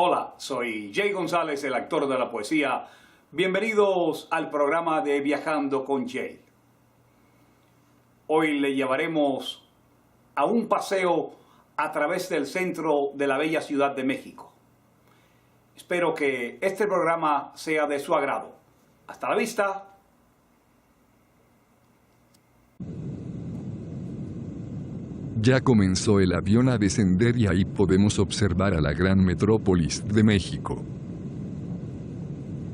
Hola, soy Jay González, el actor de la poesía. Bienvenidos al programa de Viajando con Jay. Hoy le llevaremos a un paseo a través del centro de la bella Ciudad de México. Espero que este programa sea de su agrado. Hasta la vista. Ya comenzó el avión a descender y ahí podemos observar a la gran metrópolis de México.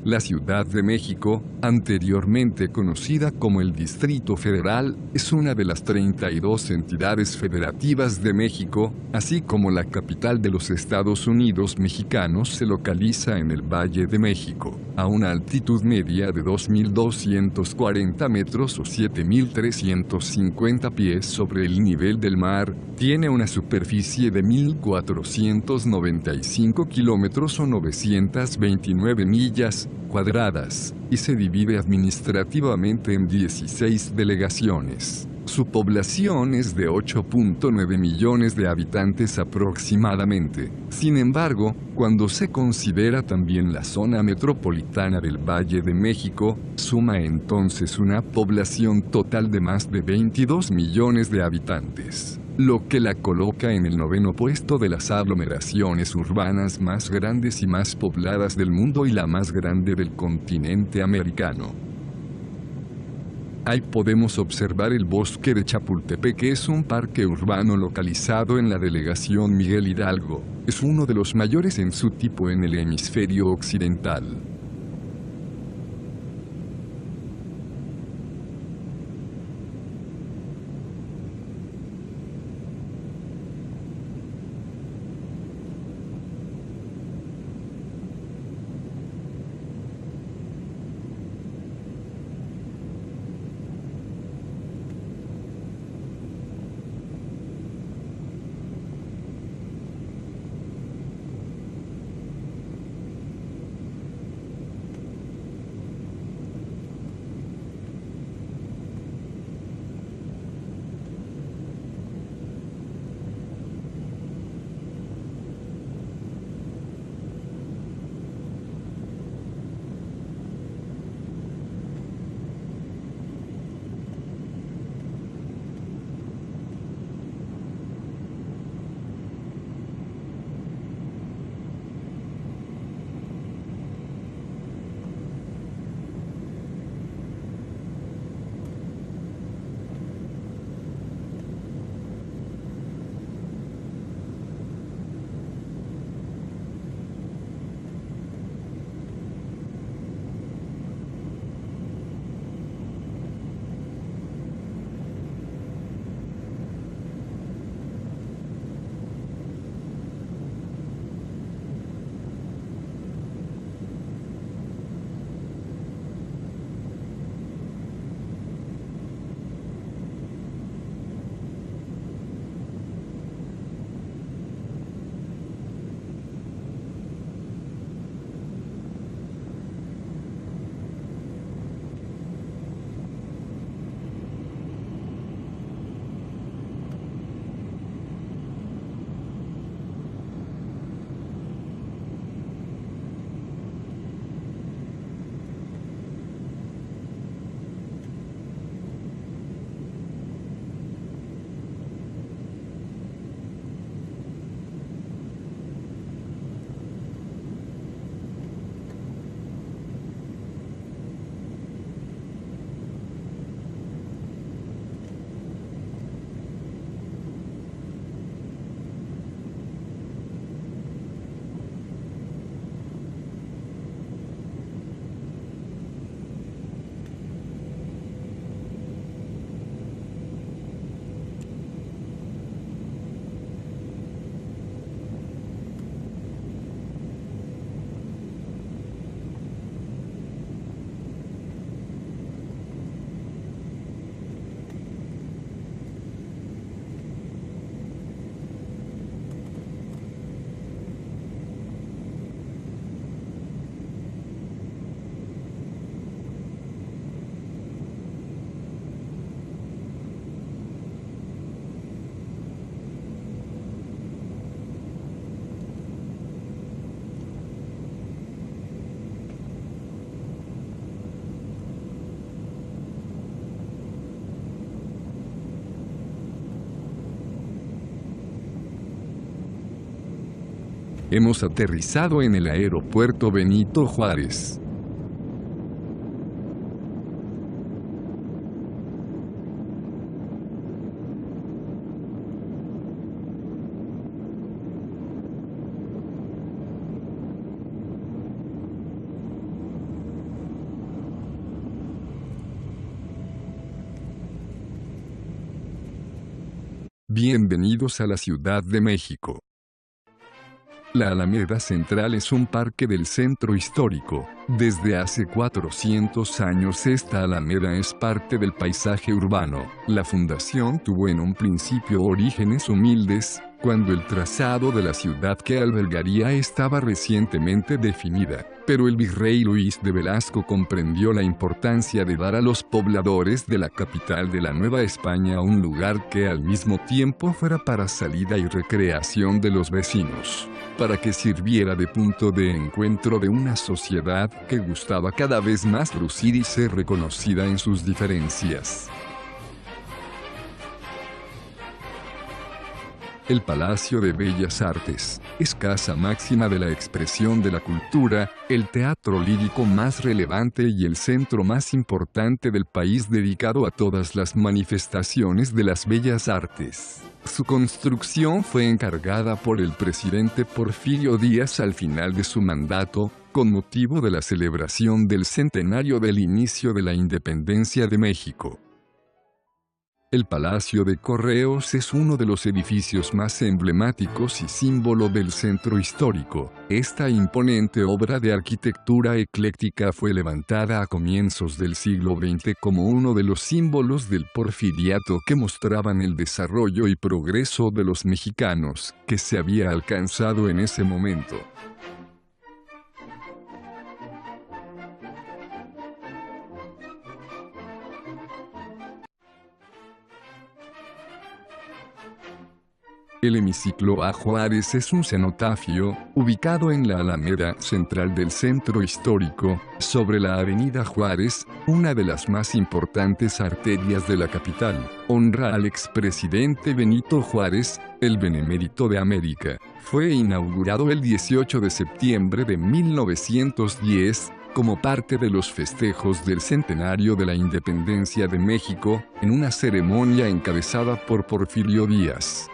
La Ciudad de México, anteriormente conocida como el Distrito Federal, es una de las 32 entidades federativas de México, así como la capital de los Estados Unidos mexicanos se localiza en el Valle de México, a una altitud media de 2.240 metros o 7.350 pies sobre el nivel del mar, tiene una superficie de 1.495 kilómetros o 929 millas cuadradas, y se divide administrativamente en 16 delegaciones. Su población es de 8.9 millones de habitantes aproximadamente. Sin embargo, cuando se considera también la zona metropolitana del Valle de México, suma entonces una población total de más de 22 millones de habitantes, lo que la coloca en el 9º puesto de las aglomeraciones urbanas más grandes y más pobladas del mundo y la más grande del continente americano. Ahí podemos observar el bosque de Chapultepec, que es un parque urbano localizado en la delegación Miguel Hidalgo. Es uno de los mayores en su tipo en el hemisferio occidental. Hemos aterrizado en el aeropuerto Benito Juárez. Bienvenidos a la Ciudad de México. La Alameda Central es un parque del centro histórico. Desde hace 400 años esta alameda es parte del paisaje urbano. La fundación tuvo en un principio orígenes humildes, cuando el trazado de la ciudad que albergaría estaba recientemente definida, pero el virrey Luis de Velasco comprendió la importancia de dar a los pobladores de la capital de la Nueva España un lugar que al mismo tiempo fuera para salida y recreación de los vecinos, para que sirviera de punto de encuentro de una sociedad que gustaba cada vez más lucir y ser reconocida en sus diferencias. El Palacio de Bellas Artes es casa máxima de la expresión de la cultura, el teatro lírico más relevante y el centro más importante del país dedicado a todas las manifestaciones de las bellas artes. Su construcción fue encargada por el presidente Porfirio Díaz al final de su mandato, con motivo de la celebración del centenario del inicio de la independencia de México. El Palacio de Correos es uno de los edificios más emblemáticos y símbolo del centro histórico. Esta imponente obra de arquitectura ecléctica fue levantada a comienzos del siglo XX como uno de los símbolos del porfiriato que mostraban el desarrollo y progreso de los mexicanos, que se había alcanzado en ese momento. El hemiciclo a Juárez es un cenotafio, ubicado en la Alameda Central del centro histórico, sobre la avenida Juárez, una de las más importantes arterias de la capital. Honra al expresidente Benito Juárez, el Benemérito de América. Fue inaugurado el 18 de septiembre de 1910, como parte de los festejos del centenario de la independencia de México, en una ceremonia encabezada por Porfirio Díaz.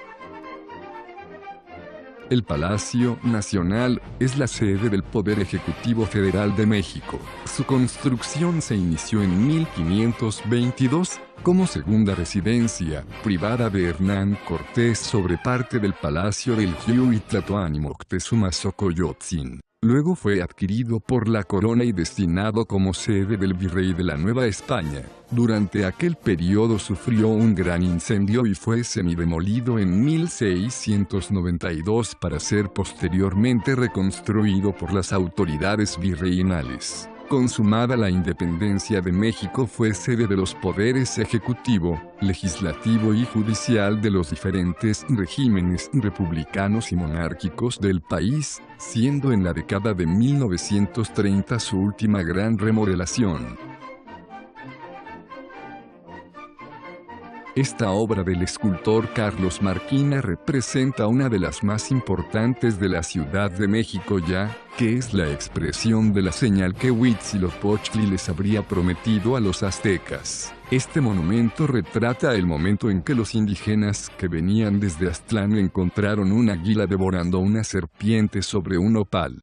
El Palacio Nacional es la sede del Poder Ejecutivo Federal de México. Su construcción se inició en 1522, como segunda residencia privada de Hernán Cortés sobre parte del Palacio del Tlatoani Moctezuma Xocoyotzin. Luego fue adquirido por la corona y destinado como sede del virrey de la Nueva España. Durante aquel periodo sufrió un gran incendio y fue semidemolido en 1692 para ser posteriormente reconstruido por las autoridades virreinales. Consumada la independencia de México, fue sede de los poderes ejecutivo, legislativo y judicial de los diferentes regímenes republicanos y monárquicos del país, siendo en la década de 1930 su última gran remodelación. Esta obra del escultor Carlos Marquina representa una de las más importantes de la Ciudad de México ya, que es la expresión de la señal que Huitzilopochtli les habría prometido a los aztecas. Este monumento retrata el momento en que los indígenas que venían desde Aztlán encontraron un águila devorando una serpiente sobre un nopal.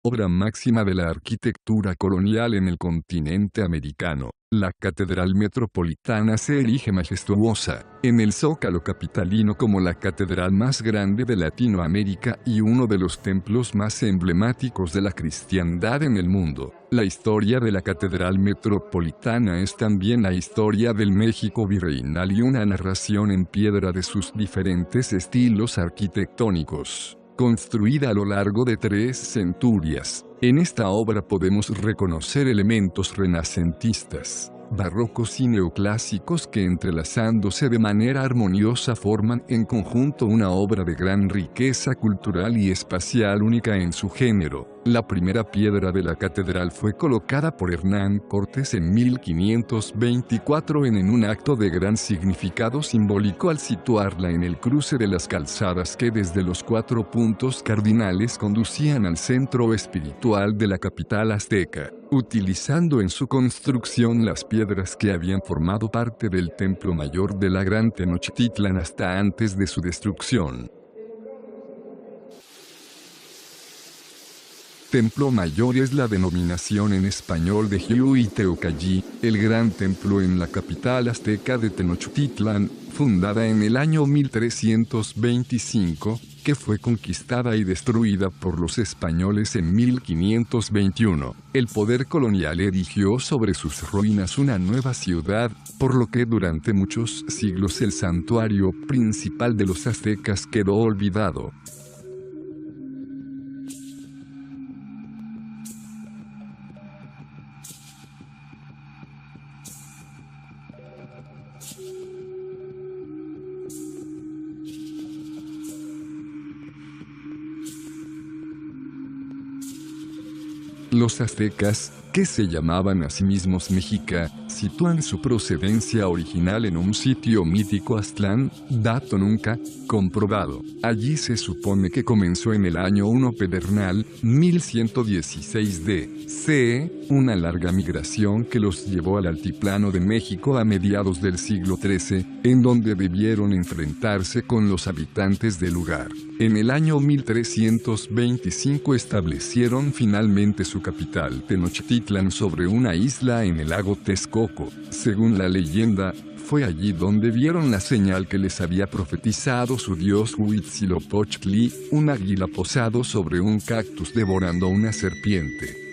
Obra máxima de la arquitectura colonial en el continente americano, la Catedral Metropolitana se erige majestuosa en el Zócalo capitalino como la catedral más grande de Latinoamérica y uno de los templos más emblemáticos de la cristiandad en el mundo. La historia de la Catedral Metropolitana es también la historia del México virreinal y una narración en piedra de sus diferentes estilos arquitectónicos. Construida a lo largo de 3 centurias, en esta obra podemos reconocer elementos renacentistas, barrocos y neoclásicos que entrelazándose de manera armoniosa forman en conjunto una obra de gran riqueza cultural y espacial única en su género. La primera piedra de la catedral fue colocada por Hernán Cortés en 1524 en un acto de gran significado simbólico al situarla en el cruce de las calzadas que desde los 4 puntos cardinales conducían al centro espiritual de la capital azteca, utilizando en su construcción las piedras que habían formado parte del templo mayor de la Gran Tenochtitlan hasta antes de su destrucción. Templo Mayor es la denominación en español de Xiuhiteucallí, el gran templo en la capital azteca de Tenochtitlan, fundada en el año 1325, que fue conquistada y destruida por los españoles en 1521. El poder colonial erigió sobre sus ruinas una nueva ciudad, por lo que durante muchos siglos el santuario principal de los aztecas quedó olvidado. Los aztecas, que se llamaban a sí mismos Mexica, sitúan su procedencia original en un sitio mítico Aztlán, dato nunca comprobado. Allí se supone que comenzó en el año 1 pedernal, 1116 d.C., una larga migración que los llevó al altiplano de México a mediados del siglo XIII, en donde debieron enfrentarse con los habitantes del lugar. En el año 1325 establecieron finalmente su capital, Tenochtitlan, sobre una isla en el lago Texcoco. Según la leyenda, fue allí donde vieron la señal que les había profetizado su dios Huitzilopochtli, un águila posado sobre un cactus devorando una serpiente.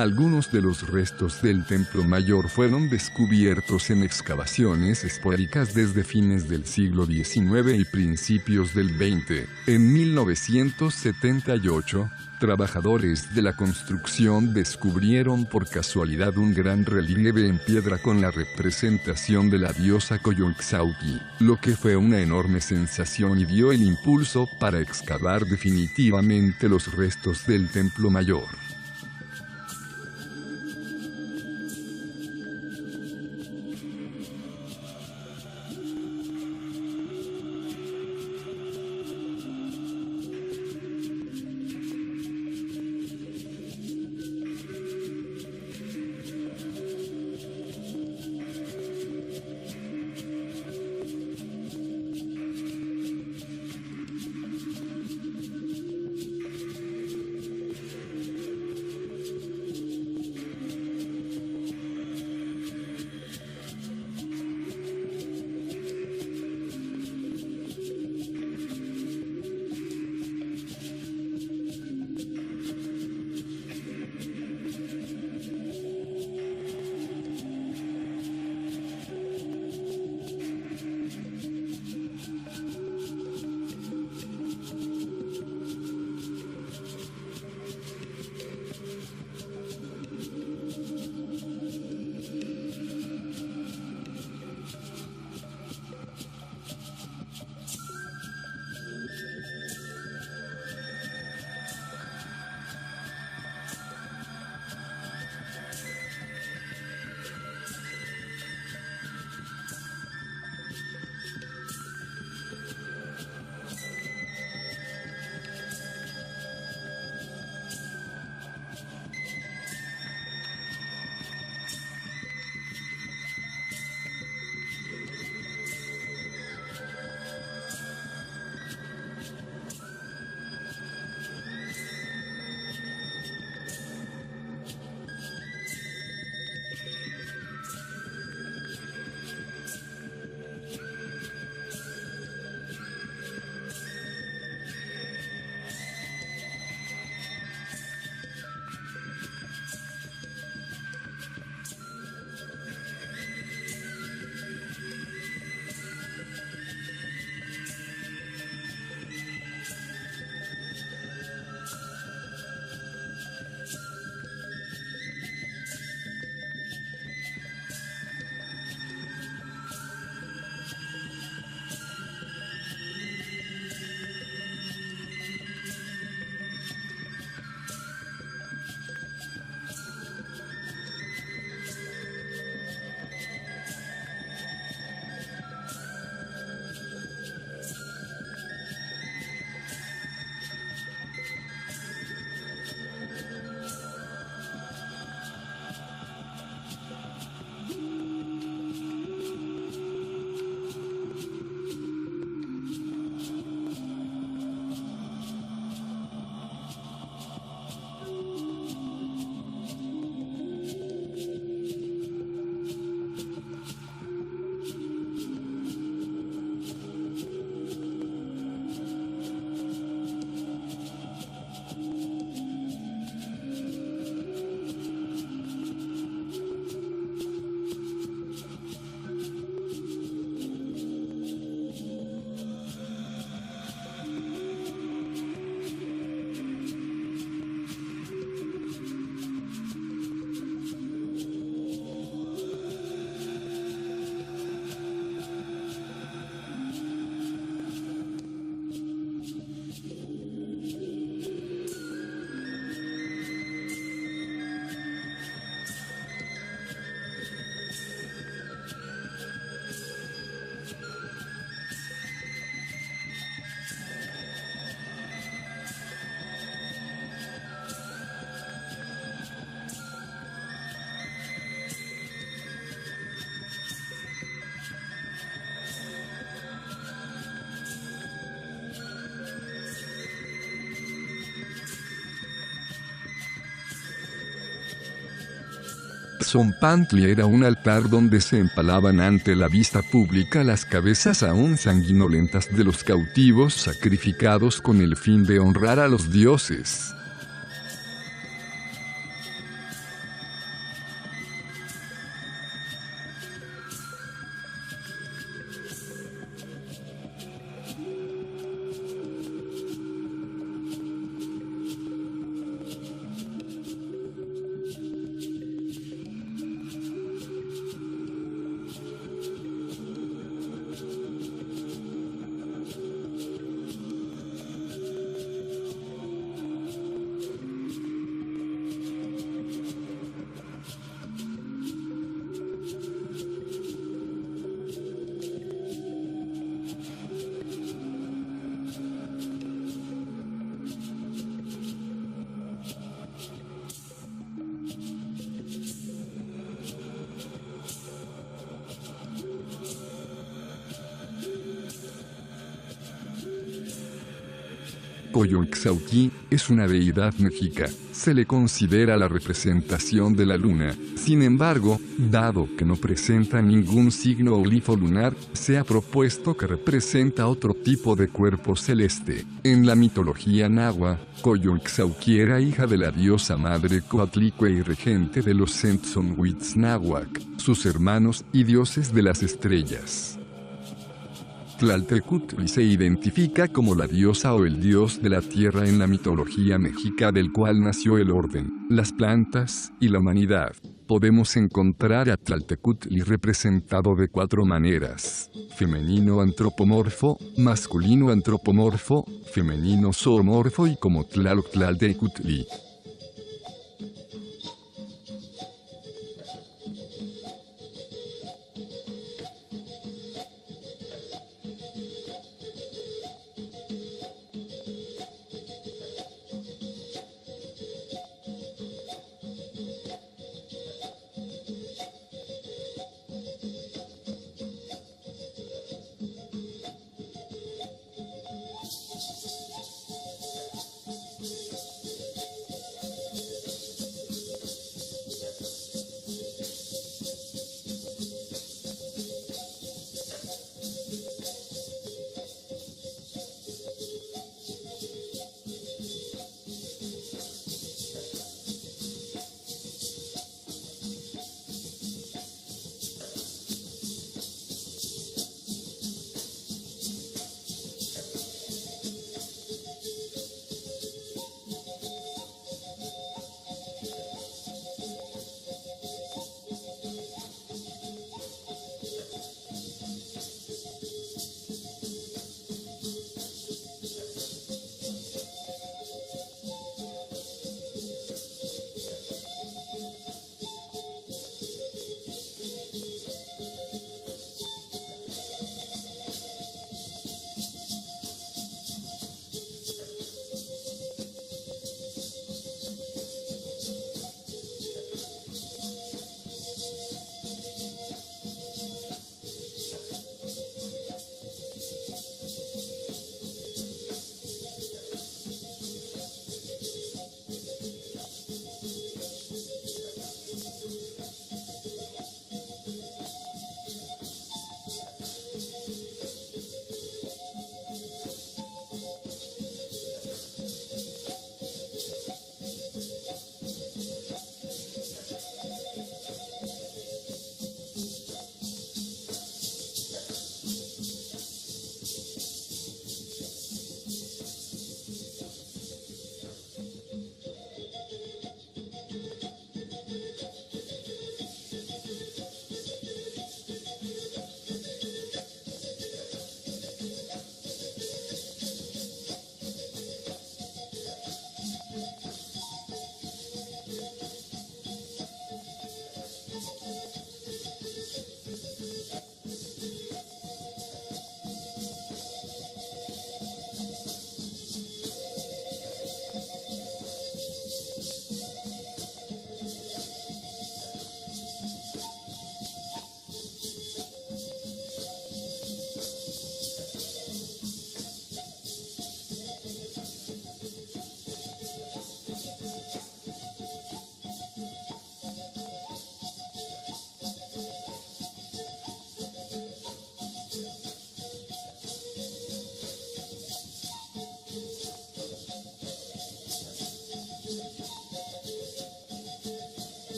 Algunos de los restos del Templo Mayor fueron descubiertos en excavaciones esporádicas desde fines del siglo XIX y principios del XX. En 1978, trabajadores de la construcción descubrieron por casualidad un gran relieve en piedra con la representación de la diosa Coyolxauhqui, lo que fue una enorme sensación y dio el impulso para excavar definitivamente los restos del Templo Mayor. Zompantli era un altar donde se empalaban ante la vista pública las cabezas aún sanguinolentas de los cautivos sacrificados con el fin de honrar a los dioses. Coyolxauhqui es una deidad mexica. Se le considera la representación de la luna. Sin embargo, dado que no presenta ningún signo o glifo lunar, se ha propuesto que representa otro tipo de cuerpo celeste. En la mitología náhuatl, Coyolxauhqui era hija de la diosa madre Coatlicue y regente de los Centzonhuitznahuac, sus hermanos y dioses de las estrellas. Tlaltecutli se identifica como la diosa o el dios de la tierra en la mitología mexica, del cual nació el orden, las plantas y la humanidad. Podemos encontrar a Tlaltecutli representado de 4 maneras: femenino antropomorfo, masculino antropomorfo, femenino zoomorfo y como Tlaloctlaltecutli.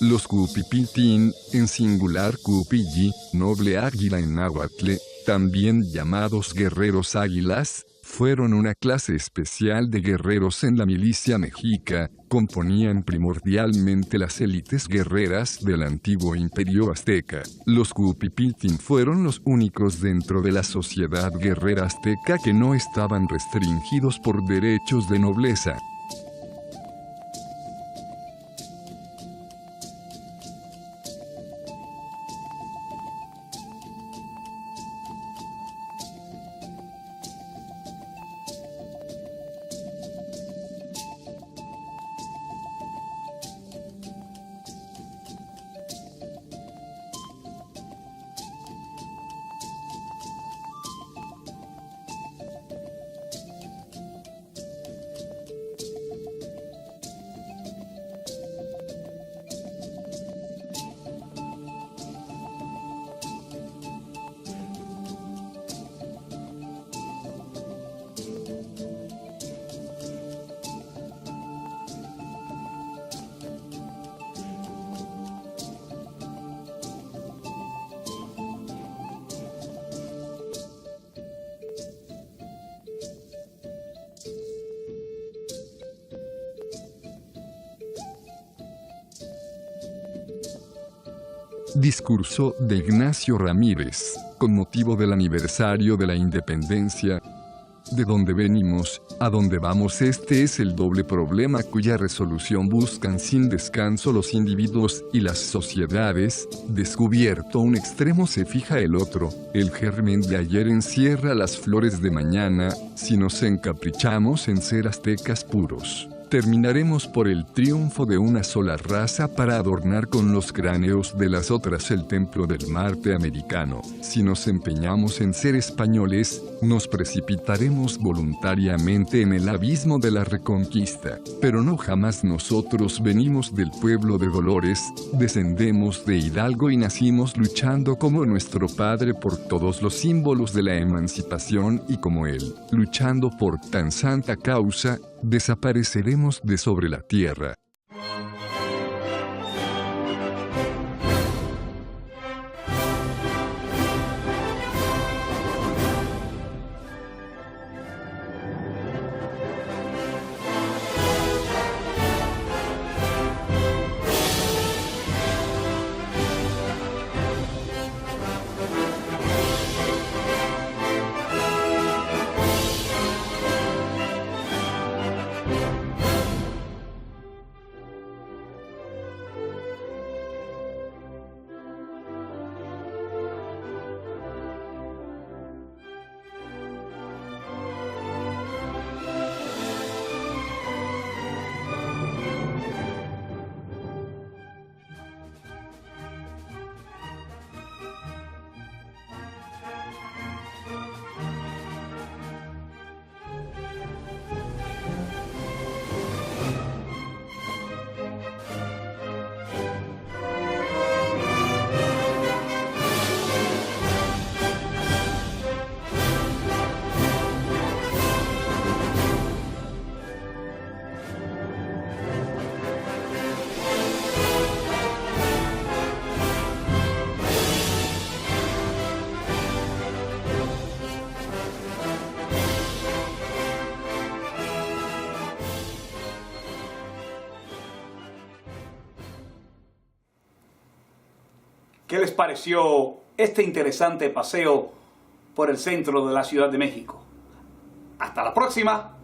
Los Cupipitín, en singular Cupilli, noble águila en náhuatl, también llamados guerreros águilas, fueron una clase especial de guerreros en la milicia mexica, componían primordialmente las élites guerreras del antiguo imperio azteca. Los Cupipitín fueron los únicos dentro de la sociedad guerrera azteca que no estaban restringidos por derechos de nobleza. Discurso de Ignacio Ramírez, con motivo del aniversario de la independencia. De dónde venimos, a dónde vamos. Este es el doble problema cuya resolución buscan sin descanso los individuos y las sociedades. Descubierto un extremo se fija el otro. El germen de ayer encierra las flores de mañana. Si nos encaprichamos en ser aztecas puros, terminaremos por el triunfo de una sola raza para adornar con los cráneos de las otras el templo del Marte americano. Si nos empeñamos en ser españoles, nos precipitaremos voluntariamente en el abismo de la reconquista. Pero no jamás. Nosotros venimos del pueblo de Dolores, descendemos de Hidalgo y nacimos luchando como nuestro padre por todos los símbolos de la emancipación y como él, luchando por tan santa causa, desapareceremos de sobre la tierra. ¿Qué les pareció este interesante paseo por el centro de la Ciudad de México? Hasta la próxima.